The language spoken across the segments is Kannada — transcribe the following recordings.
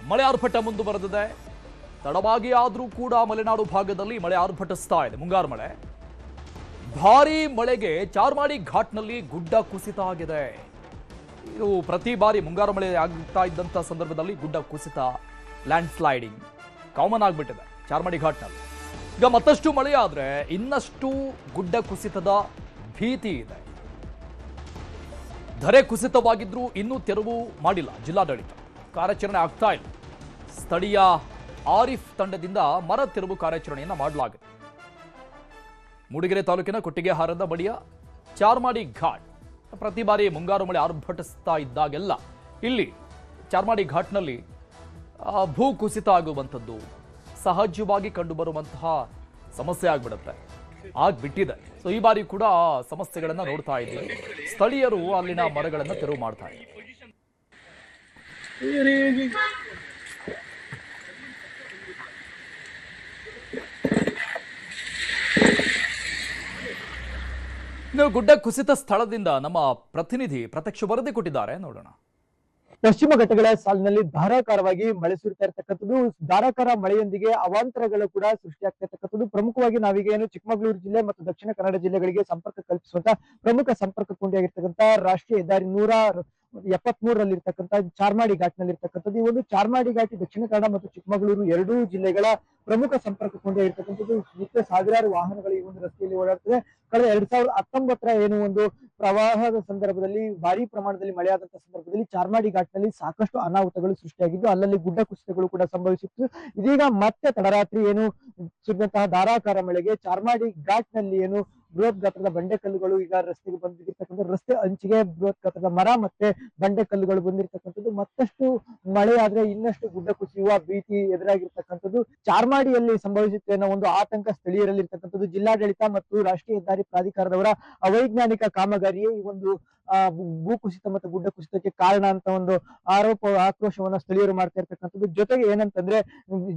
ಮಳೆ ಆರ್ಭಟ ಮುಂದುವರೆದಿದೆ. ತಡವಾಗಿ ಆದರೂ ಕೂಡ ಮಲೆನಾಡು ಭಾಗದಲ್ಲಿ ಮಳೆ ಆರ್ಭಟಿಸ್ತಾ ಇದೆ. ಮುಂಗಾರು ಮಳೆ, ಭಾರೀ ಮಳೆಗೆ ಚಾರ್ಮಾಡಿ ಘಾಟ್ನಲ್ಲಿ ಗುಡ್ಡ ಕುಸಿತ ಆಗಿದೆ. ಇದು ಪ್ರತಿ ಬಾರಿ ಮುಂಗಾರು ಮಳೆ ಆಗ್ತಾ ಇದ್ದಂಥ ಸಂದರ್ಭದಲ್ಲಿ ಗುಡ್ಡ ಕುಸಿತ, ಲ್ಯಾಂಡ್ ಸ್ಲೈಡಿಂಗ್ ಕಾಮನ್ ಆಗಿಬಿಟ್ಟಿದೆ ಚಾರ್ಮಾಡಿ ಘಾಟ್ನಲ್ಲಿ. ಈಗ ಮತ್ತಷ್ಟು ಮಳೆ ಆದರೆ ಇನ್ನಷ್ಟು ಗುಡ್ಡ ಕುಸಿತದ ಭೀತಿ ಇದೆ. ಧರೆ ಕುಸಿತವಾಗಿದ್ರೂ ಇನ್ನೂ ತೆರವು ಮಾಡಿಲ್ಲ ಜಿಲ್ಲಾಡಳಿತ. ಕಾರ್ಯಾಚರಣೆ ಆಗ್ತಾ ಇಲ್ಲ. ಸ್ಥಳೀಯ ಆರಿಫ್ ತಂಡದಿಂದ ಮರ ತೆರವು ಕಾರ್ಯಾಚರಣೆಯನ್ನು ಮಾಡಲಾಗಿದೆ. ಮೂಡಿಗೆರೆ ತಾಲೂಕಿನ ಕೊಟ್ಟಿಗೆಹಾರದ ಬಳಿಯ ಚಾರ್ಮಾಡಿ ಘಾಟ್ ಪ್ರತಿ ಬಾರಿ ಮುಂಗಾರು ಮಳೆ ಆರ್ಭಟಿಸ್ತಾ ಇದ್ದಾಗೆಲ್ಲ ಇಲ್ಲಿ ಚಾರ್ಮಾಡಿ ಘಾಟ್ನಲ್ಲಿ ಭೂ ಕುಸಿತ ಆಗುವಂಥದ್ದು ಸಹಜವಾಗಿ ಕಂಡುಬರುವಂತಹ ಸಮಸ್ಯೆ ಆಗ್ಬಿಟ್ಟಿದೆ. ಸೊ ಈ ಬಾರಿ ಕೂಡ ಸಮಸ್ಯೆಗಳನ್ನ ನೋಡ್ತಾ ಇದ್ದೀವಿ. ಸ್ಥಳೀಯರು ಅಲ್ಲಿನ ಮರಗಳನ್ನು ತೆರವು ಮಾಡ್ತಾ ಇದ್ದಾರೆ. ಇನ್ನು ಗುಡ್ಡ ಕುಸಿತ ಸ್ಥಳದಿಂದ ನಮ್ಮ ಪ್ರತಿನಿಧಿ ಪ್ರತ್ಯಕ್ಷ ವರದಿ ಕೊಟ್ಟಿದ್ದಾರೆ, ನೋಡೋಣ. ಪಶ್ಚಿಮ ಘಟ್ಟಗಳ ಸಾಲಿನಲ್ಲಿ ಧಾರಾಕಾರವಾಗಿ ಮಳೆ ಸುರಿತಾ ಇರತಕ್ಕಂಥದ್ದು. ಧಾರಾಕಾರ ಮಳೆಯೊಂದಿಗೆ ಅವಾಂತರಗಳು ಕೂಡ ಸೃಷ್ಟಿಯಾಗ್ತಾ ಇರತಕ್ಕಂಥದ್ದು. ಪ್ರಮುಖವಾಗಿ ನಾವೀಗ ಏನು ಚಿಕ್ಕಮಗಳೂರು ಜಿಲ್ಲೆ ಮತ್ತು ದಕ್ಷಿಣ ಕನ್ನಡ ಜಿಲ್ಲೆಗಳಿಗೆ ಸಂಪರ್ಕ ಕಲ್ಪಿಸುವಂತ ಪ್ರಮುಖ ಸಂಪರ್ಕ ಕೊಂಡಿಯಾಗಿರ್ತಕ್ಕಂಥ ರಾಷ್ಟ್ರೀಯ ಹೆದ್ದಾರಿ 173ರಲ್ಲಿ ಇರ್ತಕ್ಕಂಥ ಚಾರ್ಮಾಡಿ ಘಾಟ್ನಲ್ಲಿ ಇರ್ತಕ್ಕಂಥದ್ದು. ಈ ಒಂದು ಚಾರ್ಮಾಡಿ ಘಾಟ್ ದಕ್ಷಿಣ ಕನ್ನಡ ಮತ್ತು ಚಿಕ್ಕಮಗಳೂರು ಎರಡೂ ಜಿಲ್ಲೆಗಳ ಪ್ರಮುಖ ಸಂಪರ್ಕ ಕೊಂಡಿಯಾಗಿರ್ತಕ್ಕಂಥದ್ದು. ನಿತ್ಯ ಸಾವಿರಾರು ವಾಹನಗಳು ಈ ಒಂದು ರಸ್ತೆಯಲ್ಲಿ ಓಡಾಡ್ತದೆ. ಕಳೆದ 2019ರ ಏನು ಒಂದು ಪ್ರವಾಹದ ಸಂದರ್ಭದಲ್ಲಿ ಭಾರಿ ಪ್ರಮಾಣದಲ್ಲಿ ಮಳೆಯಾದಂತಹ ಸಂದರ್ಭದಲ್ಲಿ ಚಾರ್ಮಾಡಿ ಘಾಟ್ನಲ್ಲಿ ಸಾಕಷ್ಟು ಅನಾಹುತಗಳು ಸೃಷ್ಟಿಯಾಗಿದ್ದು, ಅಲ್ಲಲ್ಲಿ ಗುಡ್ಡ ಕುಸಿತಗಳು ಕೂಡ ಸಂಭವಿಸಿತ್ತು. ಇದೀಗ ಮತ್ತೆ ತಡರಾತ್ರಿ ಏನು ಸುರಿದಂತಹ ಧಾರಾಕಾರ ಮಳೆಗೆ ಚಾರ್ಮಾಡಿ ಘಾಟ್ನಲ್ಲಿ ಏನು ಬೃಹತ್ ಗಾತ್ರದ ಬಂಡೆಕಲ್ಲುಗಳು ಈಗ ರಸ್ತೆಗೆ ಬಂದಿರ್ತಕ್ಕಂಥ, ರಸ್ತೆ ಅಂಚಿಗೆ ಬೃಹತ್ ಗಾತ್ರದ ಮರ ಮತ್ತೆ ಬಂಡೆಕಲ್ಲುಗಳು ಬಂದಿರತಕ್ಕಂಥದ್ದು. ಮತ್ತಷ್ಟು ಮಳೆ ಆದ್ರೆ ಇನ್ನಷ್ಟು ಗುಡ್ಡ ಕುಸಿಯುವ ಭೀತಿ ಎದುರಾಗಿರ್ತಕ್ಕಂಥದ್ದು. ಚಾರ್ಮಾಡಿಯಲ್ಲಿ ಸಂಭವಿಸುತ್ತೆ ಅನ್ನೋ ಒಂದು ಆತಂಕ ಸ್ಥಳೀಯರಲ್ಲಿ ಇರ್ತಕ್ಕಂಥದ್ದು. ಜಿಲ್ಲಾಡಳಿತ ಮತ್ತು ರಾಷ್ಟ್ರೀಯ ಹೆದ್ದಾರಿ ಪ್ರಾಧಿಕಾರದವರ ಅವೈಜ್ಞಾನಿಕ ಕಾಮಗಾರಿಯೇ ಈ ಒಂದು ಭೂಕುಸಿತ ಮತ್ತು ಗುಡ್ಡ ಕುಸಿತಕ್ಕೆ ಕಾರಣ ಅಂತ ಒಂದು ಆಕ್ರೋಶವನ್ನ ಸ್ಥಳೀಯರು ಮಾಡ್ತಾ ಇರ್ತಕ್ಕಂಥದ್ದು. ಜೊತೆಗೆ ಏನಂತಂದ್ರೆ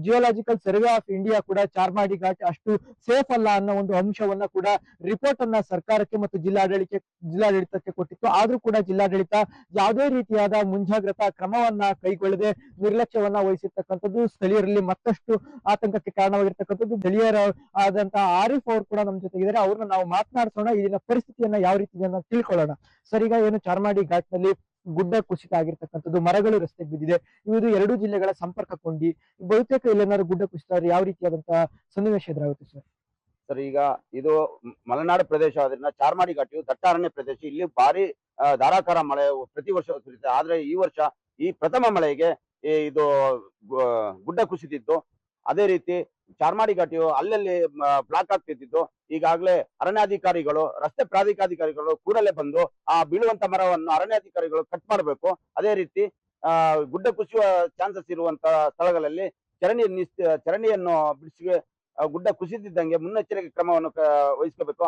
ಜಿಯೋಲಾಜಿಕಲ್ ಸರ್ವೆ ಆಫ್ ಇಂಡಿಯಾ ಕೂಡ ಚಾರ್ಮಾಡಿ ಘಾಟ್ ಅಷ್ಟು ಸೇಫ್ ಅಲ್ಲ ಅನ್ನೋ ಒಂದು ಅಂಶವನ್ನ ಕೂಡ ರಿಪೋರ್ಟ್ ಅನ್ನ ಸರ್ಕಾರಕ್ಕೆ ಮತ್ತು ಜಿಲ್ಲಾಡಳಿತಕ್ಕೆ ಕೊಟ್ಟಿತ್ತು. ಆದ್ರೂ ಕೂಡ ಜಿಲ್ಲಾಡಳಿತ ಯಾವುದೇ ರೀತಿಯಾದ ಮುಂಜಾಗ್ರತಾ ಕ್ರಮವನ್ನ ಕೈಗೊಳ್ಳದೆ ನಿರ್ಲಕ್ಷ್ಯವನ್ನ ವಹಿಸಿರ್ತಕ್ಕಂಥದ್ದು ಸ್ಥಳೀಯರಲ್ಲಿ ಮತ್ತಷ್ಟು ಆತಂಕಕ್ಕೆ ಕಾರಣವಾಗಿರ್ತಕ್ಕಂಥದ್ದು. ಸ್ಥಳೀಯರ ಆದಂತಹ ಆರಿಫ್ ಅವರು ಕೂಡ ನಮ್ಮ ಜೊತೆಗಿದ್ದಾರೆ. ಅವ್ರನ್ನ ನಾವು ಮಾತನಾಡಿಸೋಣ, ಇಲ್ಲಿನ ಪರಿಸ್ಥಿತಿಯನ್ನ ಯಾವ ರೀತಿ ಇದೆ ಅಂತ ತಿಳ್ಕೊಳ್ಳೋಣ. ಸರ್, ಈಗ ಏನು ಚಾರ್ಮಾಡಿ ಘಾಟ್ನಲ್ಲಿ ಗುಡ್ಡ ಕುಸಿತ ಆಗಿರ್ತಕ್ಕಂಥದ್ದು, ಮರಗಳು ರಸ್ತೆಗೆ ಬಿದ್ದಿದೆ. ಇದು ಎರಡೂ ಜಿಲ್ಲೆಗಳ ಸಂಪರ್ಕ ಕೊಂಡಿ. ಬಹುತೇಕ ಇಲ್ಲೇನಾದ್ರು ಗುಡ್ಡ ಕುಸಿತ ಯಾವ ರೀತಿಯಾದಂತಹ ಸನ್ನಿವೇಶ ಎದುರಾಗುತ್ತೆ ಸರ್? ಸರ್, ಈಗ ಇದು ಮಲೆನಾಡು ಪ್ರದೇಶ ಆದ್ರಿಂದ ಚಾರ್ಮಾಡಿ ಘಾಟಿಯು ದಟ್ಟಾರಣ್ಯ ಪ್ರದೇಶ. ಇಲ್ಲಿ ಭಾರಿ ಧಾರಾಕಾರ ಮಳೆ ಪ್ರತಿ ವರ್ಷ ಸುರಿಯುತ್ತೆ. ಆದ್ರೆ ಈ ವರ್ಷ ಈ ಪ್ರಥಮ ಮಳೆಗೆ ಇದು ಗುಡ್ಡ ಕುಸಿದಿತ್ತು. ಅದೇ ರೀತಿ ಚಾರ್ಮಾಡಿ ಘಾಟಿಯು ಅಲ್ಲಲ್ಲಿ ಬ್ಲಾಕ್ ಆಗ್ತಿದ್ದು, ಈಗಾಗಲೇ ಅರಣ್ಯಾಧಿಕಾರಿಗಳು, ರಸ್ತೆ ಪ್ರಾಧಿಕಾರಿಗಳು ಕೂಡಲೇ ಬಂದು ಆ ಬೀಳುವಂತ ಮರವನ್ನು ಅರಣ್ಯಾಧಿಕಾರಿಗಳು ಕಟ್ ಮಾಡಬೇಕು. ಅದೇ ರೀತಿ ಗುಡ್ಡ ಕುಸಿಯುವ ಚಾನ್ಸಸ್ ಇರುವಂತ ಸ್ಥಳಗಳಲ್ಲಿ ಚರಂಡಿಯನ್ನು ಬಿಡಿಸಿ ಗುಡ್ಡ ಕುಸಿದಿದ್ದಂಗೆ ಮುನ್ನೆಚ್ಚರಿಕೆ ಕ್ರಮವನ್ನು ವಹಿಸಬೇಕು.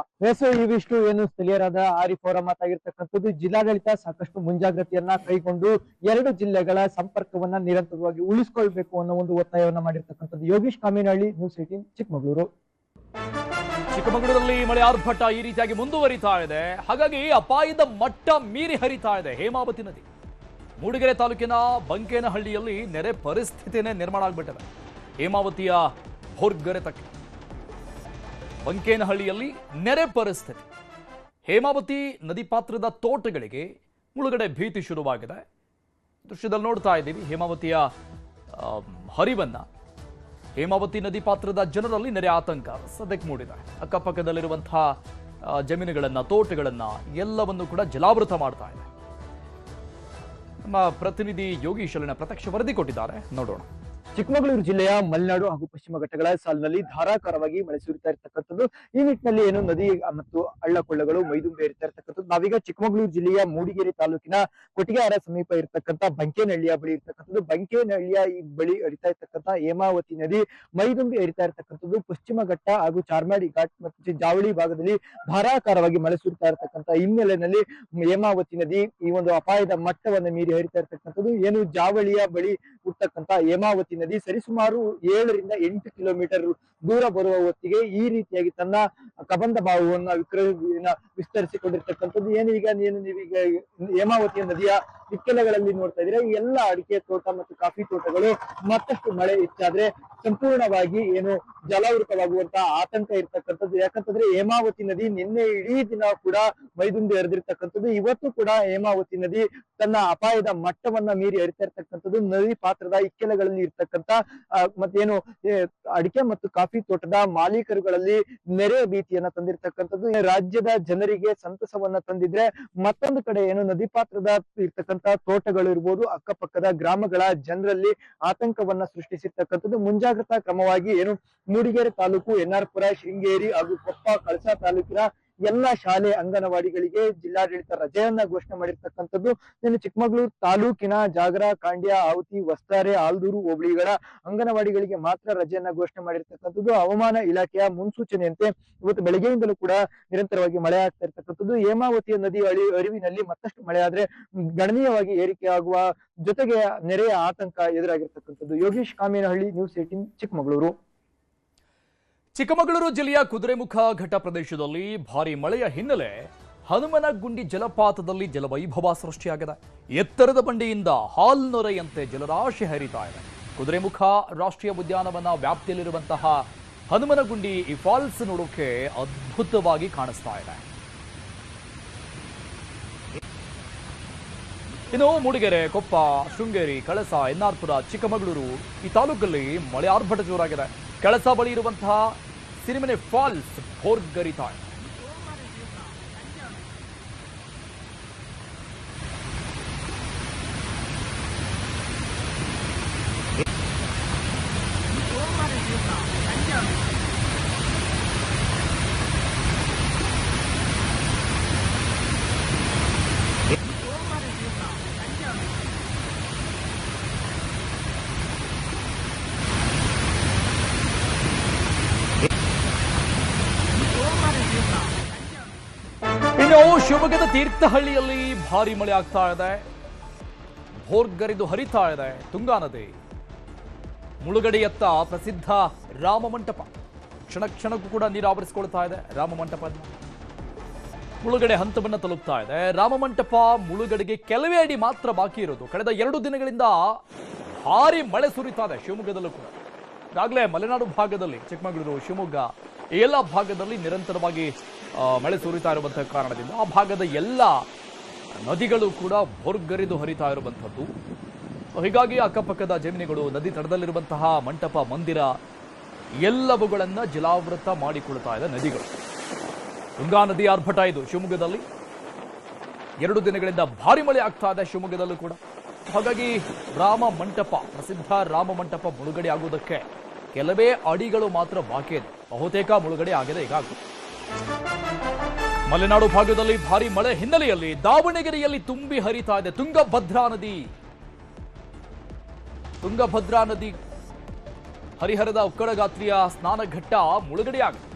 ಇವಿಷ್ಟು ಏನು ಸ್ಥಳೀಯರಾದ ಆರಿಫ್ ಅವರ ಮಾತಾಗಿರ್ತಕ್ಕಂಥದ್ದು. ಜಿಲ್ಲಾಡಳಿತ ಸಾಕಷ್ಟು ಮುಂಜಾಗ್ರತೆಯನ್ನ ಕೈಗೊಂಡು ಎರಡು ಜಿಲ್ಲೆಗಳ ಸಂಪರ್ಕವನ್ನ ನಿರಂತರವಾಗಿ ಉಳಿಸಿಕೊಳ್ಬೇಕು ಅನ್ನೋ ಒಂದು ಒತ್ತಾಯವನ್ನ ಮಾಡಿರ್ತಕ್ಕಂಥದ್ದು. ಯೋಗೀಶ್ ಕಾಮಿನಹಳ್ಳಿ, ನ್ಯೂಸ್ 18 ಚಿಕ್ಕಮಗಳೂರು. ಚಿಕ್ಕಮಗಳೂರಲ್ಲಿ ಮಳೆ ಆರ್ಭಟ ಈ ರೀತಿಯಾಗಿ ಮುಂದುವರಿತಾ ಇದೆ. ಹಾಗಾಗಿ ಅಪಾಯದ ಮಟ್ಟ ಮೀರಿ ಹರಿತಾ ಇದೆ ಹೇಮಾವತಿ ನದಿ. ಮೂಡಿಗೆರೆ ತಾಲೂಕಿನ ಬಂಕೇನಹಳ್ಳಿಯಲ್ಲಿ ನೆರೆ ಪರಿಸ್ಥಿತಿನೇ ನಿರ್ಮಾಣ ಆಗ್ಬಿಟ್ಟಿದೆ. ಹೇಮಾವತಿಯ ಹೊರ್ಗರೆತಕ್ಕೆ ಬಂಕೇನಹಳ್ಳಿಯಲ್ಲಿ ನೆರೆ ಪರಿಸ್ಥಿತಿ. ಹೇಮಾವತಿ ನದಿ ಪಾತ್ರದ ತೋಟಗಳಿಗೆ ಮುಳುಗಡೆ ಭೀತಿ ಶುರುವಾಗಿದೆ. ದೃಶ್ಯದಲ್ಲಿ ನೋಡ್ತಾ ಇದ್ದೀವಿ ಹೇಮಾವತಿಯ ಹರಿವನ್ನ. ಹೇಮಾವತಿ ನದಿ ಪಾತ್ರದ ಜನರಲ್ಲಿ ನೆರೆ ಆತಂಕ ಸದ್ಯಕ್ಕೆ ಮೂಡಿದೆ. ಅಕ್ಕಪಕ್ಕದಲ್ಲಿರುವಂತಹ ಜಮೀನುಗಳನ್ನ, ತೋಟಗಳನ್ನ ಎಲ್ಲವನ್ನು ಕೂಡ ಜಲಾವೃತ ಮಾಡ್ತಾ ಇದೆ. ನಮ್ಮ ಪ್ರತಿನಿಧಿ ಯೋಗೀಶ್ ಅಲ್ಲಿನ ಪ್ರತ್ಯಕ್ಷ ವರದಿ ಕೊಟ್ಟಿದ್ದಾರೆ, ನೋಡೋಣ. ಚಿಕ್ಕಮಗಳೂರು ಜಿಲ್ಲೆಯ ಮಲೆನಾಡು ಹಾಗೂ ಪಶ್ಚಿಮ ಘಟ್ಟಗಳ ಸಾಲಿನಲ್ಲಿ ಧಾರಾಕಾರವಾಗಿ ಮಳೆ ಸುರಿತಾ ಇರ್ತಕ್ಕಂಥದ್ದು. ಈ ನಿಟ್ಟಿನಲ್ಲಿ ಏನು ನದಿ ಮತ್ತು ಹಳ್ಳಕೊಳ್ಳಗಳು ಮೈದುಂಬಿ ಹರಿತಾ ಇರ್ತಕ್ಕಂಥದ್ದು. ನಾವೀಗ ಚಿಕ್ಕಮಗಳೂರು ಜಿಲ್ಲೆಯ ಮೂಡಿಗೆರೆ ತಾಲೂಕಿನ ಕೊಟ್ಟಿಗೆಹಾರ ಸಮೀಪ ಇರ್ತಕ್ಕಂಥ ಬಂಕೇನಹಳ್ಳಿಯ ಬಳಿ ಇರ್ತಕ್ಕಂಥದ್ದು. ಬಂಕೇನಹಳ್ಳಿಯ ಈ ಬಳಿ ಹರಿತಾ ಇರ್ತಕ್ಕಂಥ ಹೇಮಾವತಿ ನದಿ ಮೈದುಂಬಿ ಹರಿತಾ ಇರ್ತಕ್ಕಂಥದ್ದು. ಪಶ್ಚಿಮ ಘಟ್ಟ ಹಾಗೂ ಚಾರ್ಮಾಡಿ ಘಾಟ್ ಮತ್ತು ಜಾವಳಿ ಭಾಗದಲ್ಲಿ ಧಾರಾಕಾರವಾಗಿ ಮಳೆ ಸುರಿತಾ ಇರ್ತಕ್ಕಂಥ ಹಿನ್ನೆಲೆಯಲ್ಲಿ ಹೇಮಾವತಿ ನದಿ ಈ ಒಂದು ಅಪಾಯದ ಮಟ್ಟವನ್ನು ಮೀರಿ ಹರಿತಾ ಇರ್ತಕ್ಕಂಥದ್ದು. ಏನು ಜಾವಳಿಯ ಬಳಿ ಹುಟ್ಟತಕ್ಕಂಥ ಹೇಮಾವತಿ ನದಿ ಸರಿಸುಮಾರು 7ರಿಂದ 8 ಕಿಲೋಮೀಟರ್ ದೂರ ಬರುವ ಹೊತ್ತಿಗೆ ಈ ರೀತಿಯಾಗಿ ತನ್ನ ಕಬಂಧ ಭಾವವನ್ನ ವಿಸ್ತರಿಸಿಕೊಂಡಿರ್ತಕ್ಕಂಥದ್ದು. ನೀವೀಗ ಹೇಮಾವತಿ ನದಿಯ ಇಕ್ಕೆಲಗಳಲ್ಲಿ ನೋಡ್ತಾ ಇದ್ರೆ ಈ ಎಲ್ಲ ಅಡಿಕೆ ತೋಟ ಮತ್ತು ಕಾಫಿ ತೋಟಗಳು ಮತ್ತಷ್ಟು ಮಳೆ ಹೆಚ್ಚಾದ್ರೆ ಸಂಪೂರ್ಣವಾಗಿ ಜಲಾವೃತವಾಗುವಂತಹ ಆತಂಕ ಇರ್ತಕ್ಕಂಥದ್ದು. ಯಾಕಂತಂದ್ರೆ ಹೇಮಾವತಿ ನದಿ ನಿನ್ನೆ ಇಡೀ ದಿನ ಕೂಡ ಮೈದುಂಬಿ ಹರಿದಿರ್ತಕ್ಕಂಥದ್ದು. ಇವತ್ತು ಕೂಡ ಹೇಮಾವತಿ ನದಿ ತನ್ನ ಅಪಾಯದ ಮಟ್ಟವನ್ನ ಮೀರಿ ಹರಿತಾ ಇರ್ತಕ್ಕಂಥದ್ದು. ನದಿ ಪಾತ್ರದ ಇಕ್ಕೆಲಗಳಲ್ಲಿ ಇರ್ತಕ್ಕಂಥ ಅಡಿಕೆ ಮತ್ತು ಕಾಫಿ ತೋಟದ ಮಾಲೀಕರುಗಳಲ್ಲಿ ನೆರೆ ಭೀತಿಯನ್ನ ತಂದಿರ್ತಕ್ಕಂಥದ್ದು. ರಾಜ್ಯದ ಜನರಿಗೆ ಸಂತಸವನ್ನ ತಂದಿದ್ರೆ, ಮತ್ತೊಂದು ಕಡೆ ನದಿ ಪಾತ್ರದ ಇರ್ತಕ್ಕಂಥ ತೋಟಗಳು ಇರ್ಬೋದು, ಅಕ್ಕಪಕ್ಕದ ಗ್ರಾಮಗಳ ಜನರಲ್ಲಿ ಆತಂಕವನ್ನ ಸೃಷ್ಟಿಸಿರ್ತಕ್ಕಂಥದ್ದು. ಮುಂಜಾಗ್ರತಾ ಕ್ರಮವಾಗಿ ಮೂಡಿಗೆರೆ ತಾಲೂಕು, ಎನ್ಆರ್ಪುರ, ಶೃಂಗೇರಿ ಹಾಗೂ ಕೊಪ್ಪ, ಕಳಸಾ ತಾಲೂಕಿನ ಎಲ್ಲ ಶಾಲೆ ಅಂಗನವಾಡಿಗಳಿಗೆ ಜಿಲ್ಲಾಡಳಿತ ರಜೆಯನ್ನ ಘೋಷಣೆ ಮಾಡಿರ್ತಕ್ಕಂಥದ್ದು. ಚಿಕ್ಕಮಗಳೂರು ತಾಲೂಕಿನ ಜಾಗರ, ಕಾಂಡ್ಯ, ಆವತಿ, ವಸ್ತಾರೆ, ಆಲ್ದೂರು ಹೋಬಳಿಗಳ ಅಂಗನವಾಡಿಗಳಿಗೆ ಮಾತ್ರ ರಜೆಯನ್ನ ಘೋಷಣೆ ಮಾಡಿರ್ತಕ್ಕಂಥದ್ದು. ಹವಾಮಾನ ಇಲಾಖೆಯ ಮುನ್ಸೂಚನೆಯಂತೆ ಇವತ್ತು ಬೆಳಗ್ಗೆಯಿಂದಲೂ ಕೂಡ ನಿರಂತರವಾಗಿ ಮಳೆ ಆಗ್ತಾ ಇರ್ತಕ್ಕಂಥದ್ದು. ಹೇಮಾವತಿಯ ನದಿ ಅರಿವಿನಲ್ಲಿ ಮತ್ತಷ್ಟು ಮಳೆ ಆದ್ರೆ ಗಣನೀಯವಾಗಿ ಏರಿಕೆ ಆಗುವ ಜೊತೆಗೆ ನೆರೆಯ ಆತಂಕ ಎದುರಾಗಿರ್ತಕ್ಕಂಥದ್ದು. ಯೋಗೀಶ್ ಕಾಮೇನಹಳ್ಳಿ, ನ್ಯೂಸ್ 18, ಚಿಕ್ಕಮಗಳೂರು. ಚಿಕ್ಕಮಗಳೂರು ಜಿಲ್ಲೆಯ ಕುದುರೆಮುಖ ಘಟ್ಟ ಪ್ರದೇಶದಲ್ಲಿ ಭಾರಿ ಮಳೆಯ ಹಿನ್ನೆಲೆ ಹನುಮನಗುಂಡಿ ಜಲಪಾತದಲ್ಲಿ ಜಲವೈಭವ ಸೃಷ್ಟಿಯಾಗಿದೆ. ಎತ್ತರದ ಬಂಡೆಯಿಂದ ಹಾಲ್ನೊರೆಯಂತೆ ಜಲರಾಶಿ ಹರಿತಾ ಇದೆ. ಕುದುರೆಮುಖ ರಾಷ್ಟ್ರೀಯ ಉದ್ಯಾನವನ ವ್ಯಾಪ್ತಿಯಲ್ಲಿರುವಂತಹ ಹನುಮನಗುಂಡಿ ಈ ಫಾಲ್ಸ್ ನೋಡೋಕೆ ಅದ್ಭುತವಾಗಿ ಕಾಣಿಸ್ತಾ ಇದೆ. ಇನ್ನು ಮೂಡಿಗೆರೆ, ಕೊಪ್ಪ, ಶೃಂಗೇರಿ, ಕಳಸ, ಎನ್ಆರ್ಪುರ, ಚಿಕ್ಕಮಗಳೂರು ಈ ತಾಲೂಕಲ್ಲಿ ಮಳೆ ಆರ್ಭಟ ಜೋರಾಗಿದೆ. ಕಳಸ ಬಳಿ ಇರುವಂತಹ ಸಿರಿಮನೆ ಫಾಲ್ಸ್ ಭೋರ್ಗರಿತಾ ಇದೆ. ಶಿವಮೊಗ್ಗದ ತೀರ್ಥಹಳ್ಳಿಯಲ್ಲಿ ಭಾರಿ ಮಳೆ ಆಗ್ತಾ ಇದೆ. ಭೋರ್ಗರಿದು ಹರಿತಾ ಇದೆ ತುಂಗಾ ನದಿ. ಮುಳುಗಡೆಯತ್ತ ಪ್ರಸಿದ್ಧ ರಾಮಮಂಟಪ ಕ್ಷಣ ಕ್ಷಣಕ್ಕೂ ಕೂಡ ನೀರು ಆವರಿಸಿಕೊಳ್ತಾ ಇದೆ. ರಾಮಮಂಟಪ ಮುಳುಗಡೆ ಹಂತವನ್ನು ತಲುಪ್ತಾ ಇದೆ. ರಾಮಮಂಟಪ ಮುಳುಗಡೆಗೆ ಕೆಲವೇ ಅಡಿ ಮಾತ್ರ ಬಾಕಿ ಇರೋದು. ಕಳೆದ 2 ದಿನಗಳಿಂದ ಭಾರಿ ಮಳೆ ಸುರಿತಾ ಇದೆ ಶಿವಮೊಗ್ಗದಲ್ಲೂ ಕೂಡ. ಈಗಾಗಲೇ ಮಲೆನಾಡು ಭಾಗದಲ್ಲಿ, ಚಿಕ್ಕಮಗಳೂರು, ಶಿವಮೊಗ್ಗ ಈ ಎಲ್ಲ ಭಾಗದಲ್ಲಿ ನಿರಂತರವಾಗಿ ಮಳೆ ಸುರಿತಾ ಇರುವಂತಹ ಕಾರಣದಿಂದ ಆ ಭಾಗದ ಎಲ್ಲ ನದಿಗಳು ಕೂಡ ಭೋರ್ಗರಿದು ಹರಿತಾ ಇರುವಂಥದ್ದು. ಹೀಗಾಗಿ ಅಕ್ಕಪಕ್ಕದ ಜಮೀನುಗಳು, ನದಿ ತಡದಲ್ಲಿರುವಂತಹ ಮಂಟಪ, ಮಂದಿರ ಎಲ್ಲವುಗಳನ್ನ ಜಲಾವೃತ ಮಾಡಿಕೊಳ್ತಾ ಇದೆ ನದಿಗಳು. ತುಂಗಾ ನದಿ ಆರ್ಭಟ ಇದು ಶಿವಮೊಗ್ಗದಲ್ಲಿ. 2 ದಿನಗಳಿಂದ ಭಾರಿ ಮಳೆ ಆಗ್ತಾ ಇದೆ ಶಿವಮೊಗ್ಗದಲ್ಲೂ ಕೂಡ. ಹಾಗಾಗಿ ರಾಮಮಂಟಪ, ಪ್ರಸಿದ್ಧ ರಾಮಮಂಟಪ ಮುಳುಗಡೆ ಆಗುವುದಕ್ಕೆ ಕೆಲವೇ ಅಡಿಗಳು ಮಾತ್ರ ಬಾಕಿ ಇದೆ. ಬಹುತೇಕ ಮುಳುಗಡೆ ಆಗಿದೆ ಈಗಾಗಲೇ. ಮಲೆನಾಡು ಭಾಗದಲ್ಲಿ ಭಾರಿ ಮಳೆ ಹಿನ್ನೆಲೆಯಲ್ಲಿ ದಾವಣಗೆರೆಯಲ್ಲಿ ತುಂಬಿ ಹರಿತಾ ಇದೆ ತುಂಗಭದ್ರಾ ನದಿ. ತುಂಗಭದ್ರಾ ನದಿ ಹರಿಹರದ ಉಕ್ಕಡಗಾತ್ರಿಯ ಸ್ನಾನಘಟ್ಟ ಮುಳುಗಡೆಯಾಗಿದೆ.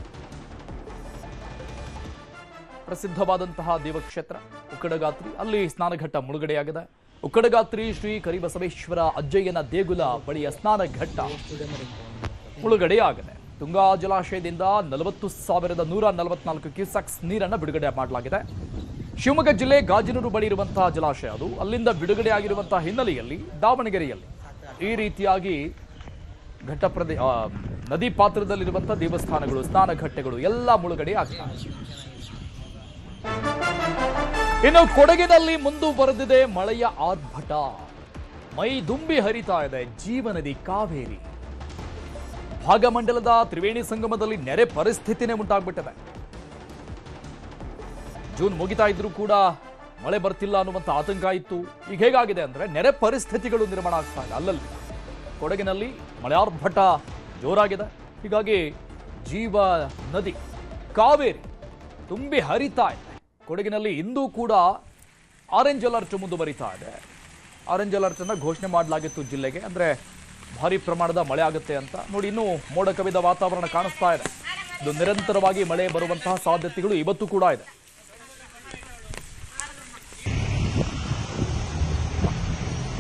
ಪ್ರಸಿದ್ಧವಾದಂತಹ ದೇವಕ್ಷೇತ್ರ ಉಕ್ಕಡಗಾತ್ರಿ, ಅಲ್ಲಿ ಸ್ನಾನಘಟ್ಟ ಮುಳುಗಡೆಯಾಗಿದೆ. ಉಕ್ಕಡಗಾತ್ರಿ ಶ್ರೀ ಕರಿಬಸವೇಶ್ವರ ಅಜ್ಜಯ್ಯನ ದೇಗುಲ ಬಳಿಯ ಸ್ನಾನಘಟ್ಟ ಮುಳುಗಡೆಯಾಗಿದೆ. ತುಂಗಾ ಜಲಾಶಯದಿಂದ 40,144 ಕ್ಯೂಸೆಕ್ಸ್ ನೀರನ್ನು ಬಿಡುಗಡೆ ಮಾಡಲಾಗಿದೆ. ಶಿವಮೊಗ್ಗ ಜಿಲ್ಲೆ ಗಾಜನೂರು ಬಳಿ ಇರುವಂತಹ ಜಲಾಶಯ ಅದು. ಅಲ್ಲಿಂದ ಬಿಡುಗಡೆಯಾಗಿರುವಂತಹ ಹಿನ್ನೆಲೆಯಲ್ಲಿ ದಾವಣಗೆರೆಯಲ್ಲಿ ಈ ರೀತಿಯಾಗಿ ನದಿ ಪಾತ್ರದಲ್ಲಿರುವಂತಹ ದೇವಸ್ಥಾನಗಳು, ಸ್ನಾನಘಟ್ಟಗಳು ಎಲ್ಲ ಮುಳುಗಡೆ ಆಗ್ತವೆ. ಇನ್ನು ಕೊಡಗಿನಲ್ಲಿ ಮುಂದುವರೆದಿದೆ ಮಳೆಯ ಆರ್ಭಟ. ಮೈ ದುಂಬಿ ಹರಿತಾ ಇದೆ ಜೀವನದಿ ಕಾವೇರಿ. ಭಾಗಮಂಡಲದ ತ್ರಿವೇಣಿ ಸಂಗಮದಲ್ಲಿ ನೆರೆ ಪರಿಸ್ಥಿತಿನೇ ಉಂಟಾಗ್ಬಿಟ್ಟಿದೆ. ಜೂನ್ ಮುಗಿತಾ ಇದ್ರೂ ಕೂಡ ಮಳೆ ಬರ್ತಿಲ್ಲ ಅನ್ನುವಂಥ ಆತಂಕ ಇತ್ತು. ಈಗ ಹೇಗಾಗಿದೆ ಅಂದ್ರೆ ನೆರೆ ಪರಿಸ್ಥಿತಿಗಳು ನಿರ್ಮಾಣ ಆಗ್ತಾ ಇದೆ. ಅಲ್ಲಲ್ಲಿ ಕೊಡಗಿನಲ್ಲಿ ಮಳೆ ಆರ್ಭಟ ಜೋರಾಗಿದೆ. ಹೀಗಾಗಿ ಜೀವ ನದಿ ಕಾವೇರಿ ತುಂಬಿ ಹರಿತಾ ಇದೆ. ಕೊಡಗಿನಲ್ಲಿ ಇಂದು ಕೂಡ ಆರೆಂಜ್ ಅಲರ್ಟ್ ಮುಂದುವರಿತಾ ಇದೆ. ಆರೆಂಜ್ ಅಲರ್ಟ್ ಅನ್ನು ಘೋಷಣೆ ಮಾಡಲಾಗಿತ್ತು ಜಿಲ್ಲೆಗೆ, ಅಂದ್ರೆ ಭಾರಿ ಪ್ರಮಾಣದ ಮಳೆ ಆಗುತ್ತೆ ಅಂತ. ನೋಡಿ, ಇನ್ನೂ ಮೋಡ ಕವಿದ ವಾತಾವರಣ ಕಾಣಿಸ್ತಾ ಇದೆ. ಇದು ನಿರಂತರವಾಗಿ ಮಳೆ ಬರುವಂತಹ ಸಾಧ್ಯತೆಗಳು ಇವತ್ತು ಕೂಡ ಇದೆ.